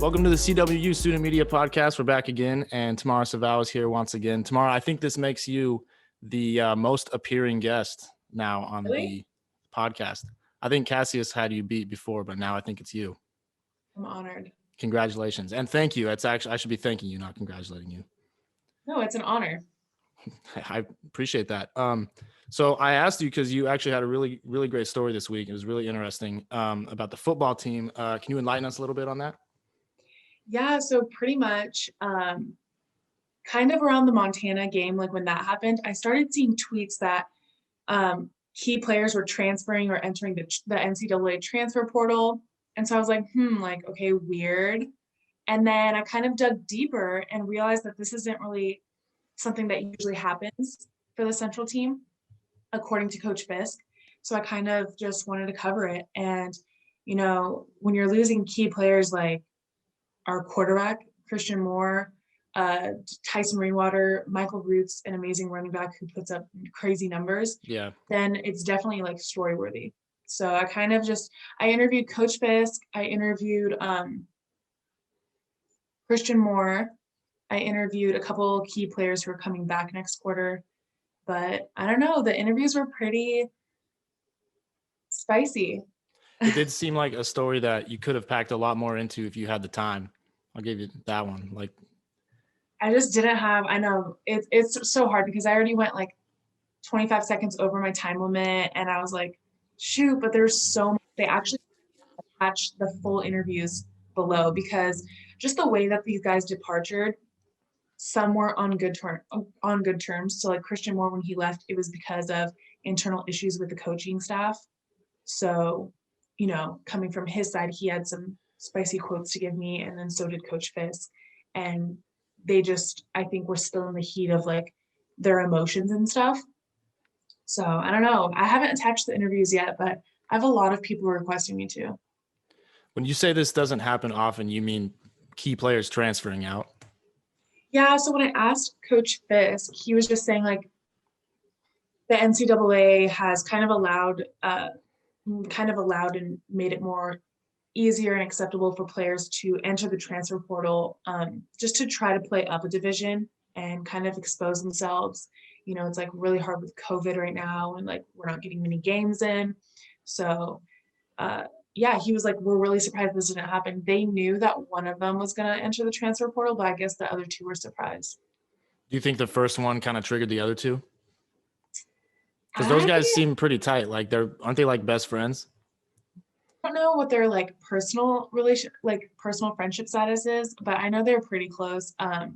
Welcome to the CWU Student Media Podcast. We're back again, and Tamara Sevao is here once again. Tamara, I think this makes you the most appearing guest now on the podcast. I think Cassius had you beat before, but now I think it's you. I'm honored. Congratulations. And thank you. It's actually, I should be thanking you, not congratulating you. No, it's an honor. I appreciate that. So I asked you because you actually had a really, really great story this week. It was really interesting about the football team. Can you enlighten us a little bit on that? Yeah, so pretty much kind of around the Montana game, like when that happened, I started seeing tweets that key players were transferring or entering the NCAA transfer portal. And so I was like, okay, weird. And then I kind of dug deeper and realized that this isn't really something that usually happens for the Central team, according to Coach Fisk. So I kind of just wanted to cover it. And, you know, when you're losing key players like our quarterback, Christian Moore, Tyson Rainwater, Michael Roots, an amazing running back who puts up crazy numbers, then it's definitely like story worthy. So I interviewed Coach Fisk, I interviewed Christian Moore, I interviewed a couple key players who are coming back next quarter, but I don't know, the interviews were pretty spicy. It did seem like a story that you could have packed a lot more into if you had the time. I'll give you that one. Like, I just didn't have, I know it's so hard because I already went like 25 seconds over my time limit. And I was like, shoot, but there's so much. They actually attached the full interviews below because just the way that these guys departed, some were on good terms. So like Christian Moore, when he left, it was because of internal issues with the coaching staff. So, you know, coming from his side, he had some spicy quotes to give me, and then so did Coach Fisk. And they just, I think, were still in the heat of like their emotions and stuff. So I don't know. I haven't attached the interviews yet, but I have a lot of people requesting me to. When you say this doesn't happen often, you mean key players transferring out? Yeah, so when I asked Coach Fisk, he was just saying like the NCAA has kind of allowed and made it more easier and acceptable for players to enter the transfer portal, just to try to play up a division and kind of expose themselves. You know, it's like really hard with COVID right now, and like we're not getting many games in. So yeah, he was like, we're really surprised this didn't happen. They knew that one of them was going to enter the transfer portal, but I guess the other two were surprised. Do you think the first one kind of triggered the other two? Because those guys seem pretty tight. Like aren't they like best friends? I don't know what their like personal friendship status is, but I know they're pretty close. I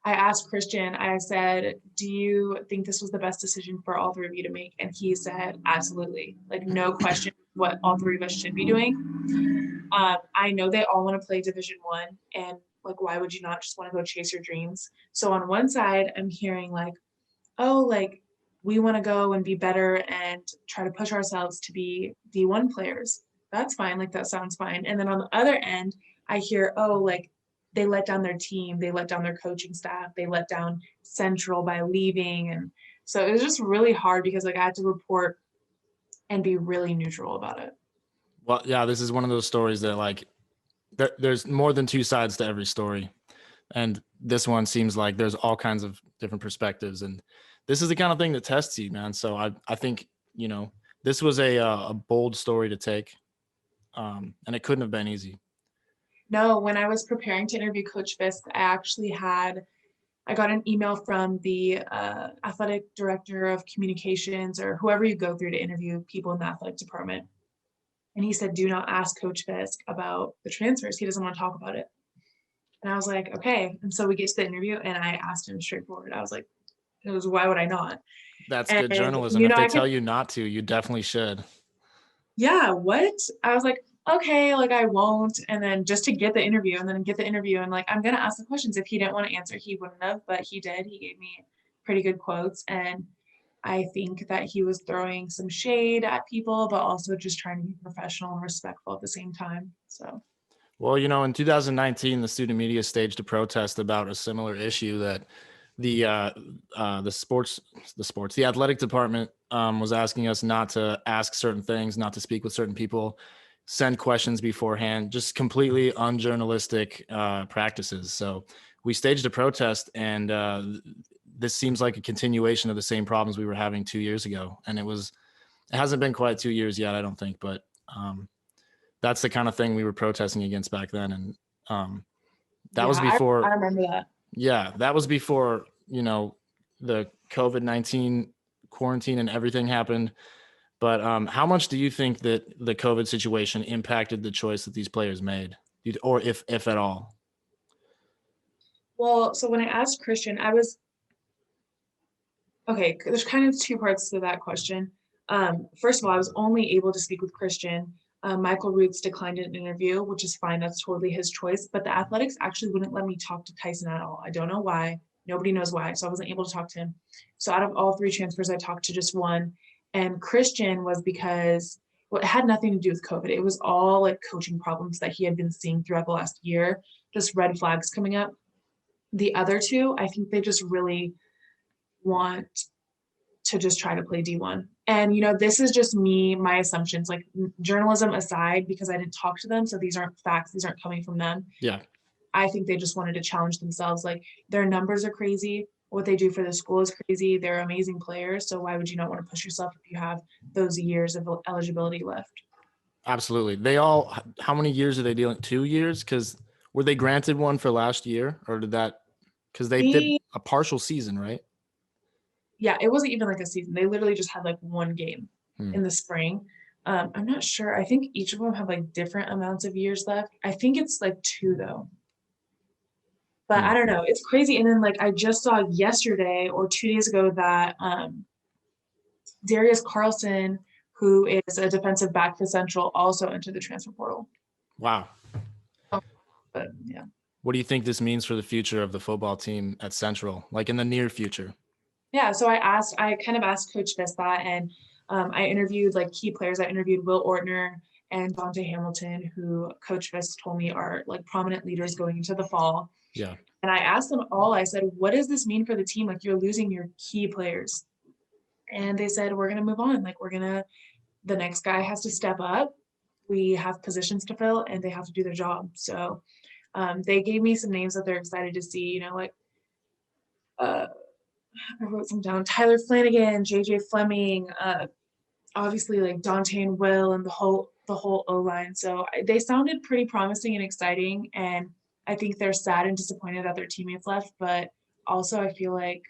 asked Christian, I said, do you think this was the best decision for all three of you to make? And he said, absolutely. Like, no question what all three of us should be doing. I know they all want to play Division I, and like, why would you not just want to go chase your dreams? So on one side, I'm hearing like, oh, like, we want to go and be better and try to push ourselves to be D1 players. That's fine. Like, that sounds fine. And then on the other end, I hear, oh, like, they let down their team, they let down their coaching staff, they let down Central by leaving. And so it was just really hard because like I had to report and be really neutral about it. Well, yeah, this is one of those stories that like there's more than two sides to every story. And this one seems like there's all kinds of different perspectives. And this is the kind of thing that tests you, man. So I think, you know, this was a bold story to take. And it couldn't have been easy. No, when I was preparing to interview Coach Fisk, I got an email from the athletic director of communications or whoever you go through to interview people in the athletic department. And he said, do not ask Coach Fisk about the transfers. He doesn't want to talk about it. And I was like, okay. And so we get to the interview and I asked him straightforward. I was like, why would I not? That's good journalism. If they tell you not to, you definitely should. Yeah, what? I was like, okay, like I won't. And then just to get the interview and like, I'm going to ask the questions. If he didn't want to answer, he wouldn't have, but he did. He gave me pretty good quotes. And I think that he was throwing some shade at people, but also just trying to be professional and respectful at the same time. So. Well, you know, in 2019, the student media staged a protest about a similar issue that the athletic department was asking us not to ask certain things, not to speak with certain people. send questions beforehand, just completely unjournalistic practices. So we staged a protest, and this seems like a continuation of the same problems we were having 2 years ago. And it hasn't been quite 2 years yet, I don't think, but that's the kind of thing we were protesting against back then. And that was before. I remember that. Yeah, that was before, the COVID-19 quarantine and everything happened. But how much do you think that the COVID situation impacted the choice that these players made, or if at all? Well, so when I asked Christian, okay, there's kind of two parts to that question. First of all, I was only able to speak with Christian. Michael Roots declined an interview, which is fine. That's totally his choice. But the Athletics actually wouldn't let me talk to Tyson at all. I don't know why. Nobody knows why. So I wasn't able to talk to him. So out of all three transfers, I talked to just one. And Christian was because, well, it had nothing to do with COVID. It was all like coaching problems that he had been seeing throughout the last year, just red flags coming up. The other two, I think they just really want to just try to play D1. And, this is just me, my assumptions, like journalism aside, because I didn't talk to them. So these aren't facts. These aren't coming from them. Yeah. I think they just wanted to challenge themselves. Like their numbers are crazy. What they do for the school is crazy. They're amazing players. So why would you not want to push yourself if you have those years of eligibility left? Absolutely. How many years are they dealing? 2 years? Because were they granted one for last year, or because they did a partial season, right? Yeah, it wasn't even like a season. They literally just had like one game in the spring. I'm not sure. I think each of them have like different amounts of years left. I think it's like 2 though. But I don't know. It's crazy. And then like I just saw yesterday or 2 days ago that Darius Carlson, who is a defensive back for Central, also entered the transfer portal. Wow. But yeah. What do you think this means for the future of the football team at Central, like in the near future? Yeah, so I kind of asked Coach Fisk that, and I interviewed like key players. I interviewed Will Ortner and Dante Hamilton, who Coach Fisk told me are like prominent leaders going into the fall. Yeah. And I asked them all, I said, what does this mean for the team? Like you're losing your key players. And they said, we're going to move on. Like the next guy has to step up. We have positions to fill and they have to do their job. So they gave me some names that they're excited to see, I wrote some down. Tyler Flanagan, JJ Fleming, obviously like Dante and Will and the whole O-line. So they sounded pretty promising and exciting. And I think they're sad and disappointed that their teammates left, but also I feel like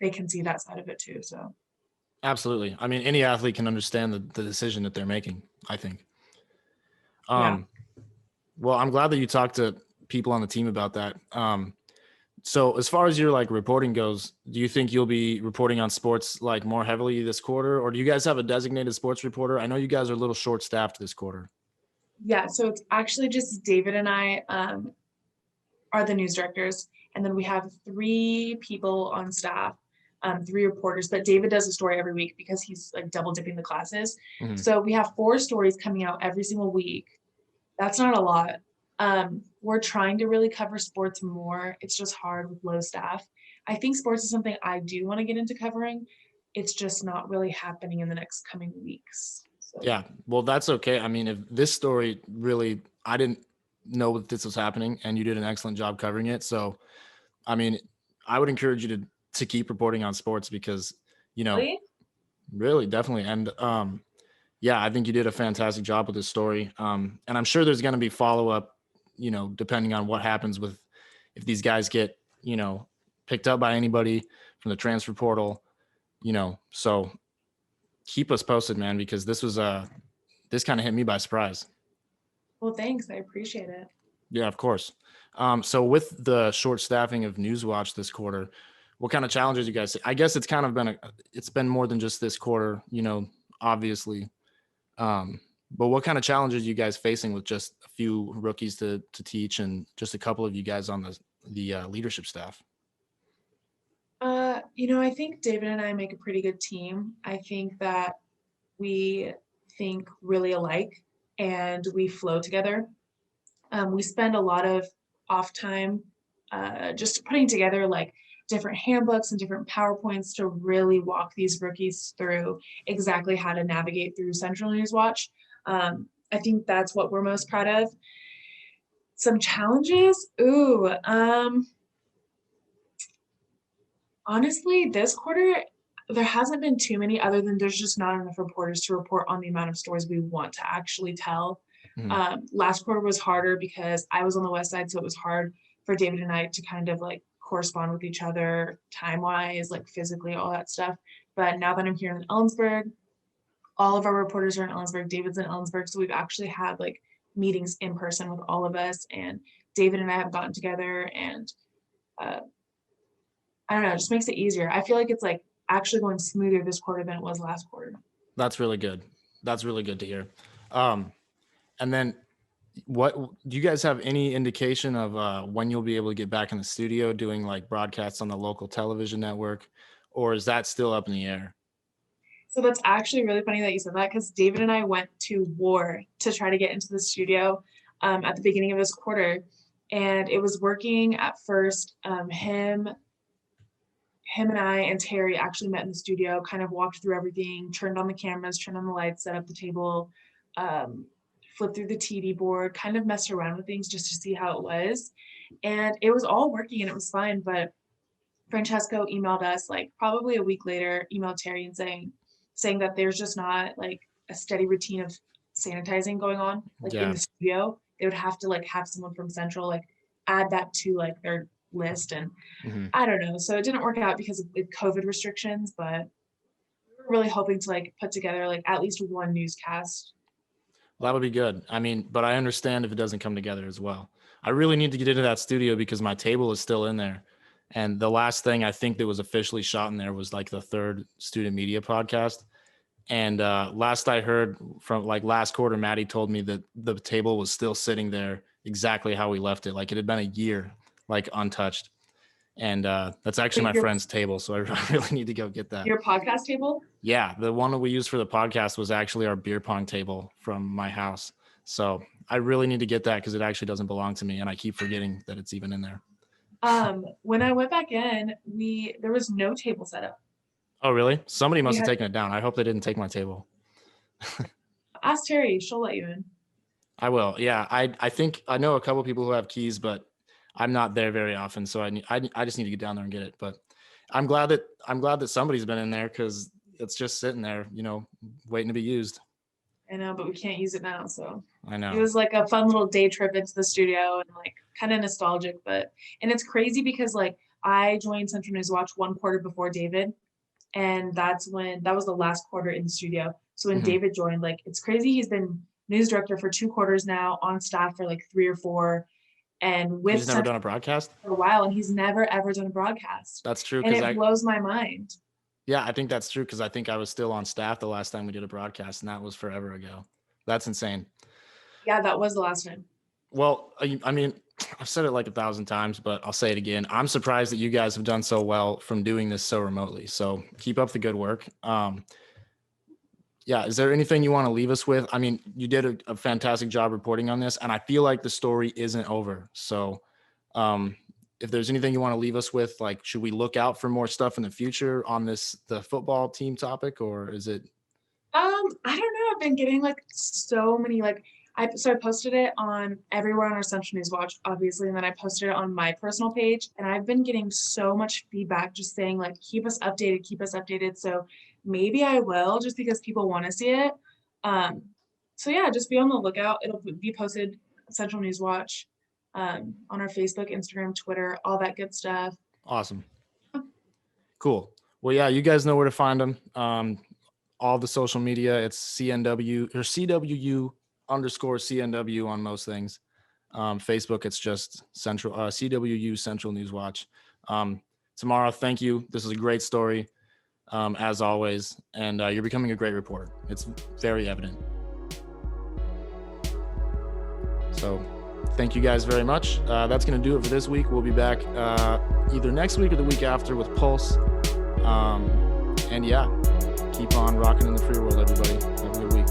they can see that side of it too. So absolutely. I mean, any athlete can understand the decision that they're making, I think. yeah. Well, I'm glad that you talked to people on the team about that. So as far as your like reporting goes, do you think you'll be reporting on sports like more heavily this quarter, or do you guys have a designated sports reporter? I know you guys are a little short staffed this quarter. Yeah, so it's actually just David and I are the news directors, and then we have 3 people on staff, 3 reporters, but David does a story every week because he's like double dipping the classes. Mm-hmm. So we have 4 stories coming out every single week. That's not a lot. We're trying to really cover sports more. It's just hard with low staff. I think sports is something I do want to get into covering. It's just not really happening in the next coming weeks. So. Yeah, well, that's okay. I mean, if this story really, I didn't know that this was happening, and you did an excellent job covering it. So, I mean, I would encourage you to keep reporting on sports because, really, definitely. And yeah, I think you did a fantastic job with this story. And I'm sure there's going to be follow-up, depending on what happens if these guys get, picked up by anybody from the transfer portal, so keep us posted, man, because this kind of hit me by surprise. Well, thanks. I appreciate it. Yeah, of course. So with the short staffing of Newswatch this quarter, what kind of challenges you guys see? I guess it's kind of it's been more than just this quarter, obviously. But what kind of challenges are you guys facing with just a few rookies to teach and just a couple of you guys on the leadership staff? I think David and I make a pretty good team. I think that we think really alike and we flow together. We spend a lot of off time just putting together like different handbooks and different PowerPoints to really walk these rookies through exactly how to navigate through Central Newswatch. I think that's what we're most proud of. Some challenges? Honestly, this quarter, there hasn't been too many other than there's just not enough reporters to report on the amount of stories we want to actually tell. Last quarter was harder because I was on the west side, so it was hard for David and I to kind of like correspond with each other time-wise, like physically, all that stuff. But now that I'm here in Ellensburg, all of our reporters are in Ellensburg. David's in Ellensburg, so we've actually had like meetings in person with all of us, and David and I have gotten together, and I don't know, it just makes it easier. I feel like it's like actually going smoother this quarter than it was last quarter. That's really good. That's really good to hear. And then what do you guys have any indication of when you'll be able to get back in the studio doing like broadcasts on the local television network, or is that still up in the air? So that's actually really funny that you said that, because David and I went to war to try to get into the studio at the beginning of this quarter, and it was working at first. Him and I and Terry actually met in the studio, kind of walked through everything, turned on the cameras, turned on the lights, set up the table, flipped through the TV board, kind of messed around with things just to see how it was. And it was all working and it was fine. But Francesco emailed us like probably a week later, emailed Terry and saying that there's just not like a steady routine of sanitizing going on like in the studio. They would have to like have someone from Central like add that to like their list, and I don't know. So it didn't work out because of the COVID restrictions, but we were really hoping to like put together like at least one newscast. Well, that would be good. I mean, but I understand if it doesn't come together as well. I really need to get into that studio because my table is still in there. And the last thing I think that was officially shot in there was like the third student media podcast. And last I heard from like last quarter, Maddie told me that the table was still sitting there exactly how we left it. Like it had been a year, like untouched. And that's actually my friend's table. So I really need to go get that. Your podcast table? Yeah. The one that we used for the podcast was actually our beer pong table from my house. So I really need to get that because it actually doesn't belong to me. And I keep forgetting that it's even in there. When I went back in, there was no table set up. Oh, really? Somebody must have taken it down. I hope they didn't take my table. Ask Terry. She'll let you in. I will. Yeah. I think I know a couple of people who have keys, but I'm not there very often. So I just need to get down there and get it. But I'm glad that somebody's been in there because it's just sitting there, you know, waiting to be used. I know, but we can't use it now. So I know. It was like a fun little day trip into the studio and like kind of nostalgic, and it's crazy because like I joined Central News Watch one quarter before David. And that was the last quarter in the studio. So when David joined, like, it's crazy. He's been news director for 2 quarters now, on staff for like 3 or 4. And with he's never done a broadcast for a while, and he's never ever done a broadcast. That's true. And it blows my mind. Yeah, I think that's true because I think I was still on staff the last time we did a broadcast, and that was forever ago. That's insane. Yeah, that was the last time. Well, I mean, I've said it like 1,000 times, but I'll say it again. I'm surprised that you guys have done so well from doing this so remotely. So keep up the good work. Yeah. Is there anything you want to leave us with? I mean, you did a fantastic job reporting on this, and I feel like the story isn't over. So if there's anything you want to leave us with, like, should we look out for more stuff in the future on the football team topic, or is it? I don't know. I've been getting like so many I posted it on everywhere on our Central News Watch, obviously, and then I posted it on my personal page, and I've been getting so much feedback just saying like, keep us updated. So maybe I will, just because people want to see it. So yeah, just be on the lookout. It'll be posted Central News Watch on our Facebook, Instagram, Twitter, all that good stuff. Awesome. Cool. Well, yeah, you guys know where to find them. All the social media, it's CNW or CWU _CNW on most things. Facebook, it's just CWU Central News Watch. Tamara, thank you. This is a great story, as always, and you're becoming a great reporter. It's very evident. So thank you guys very much. That's going to do it for this week. We'll be back either next week or the week after with Pulse. And yeah, keep on rocking in the free world, everybody. Have a good week.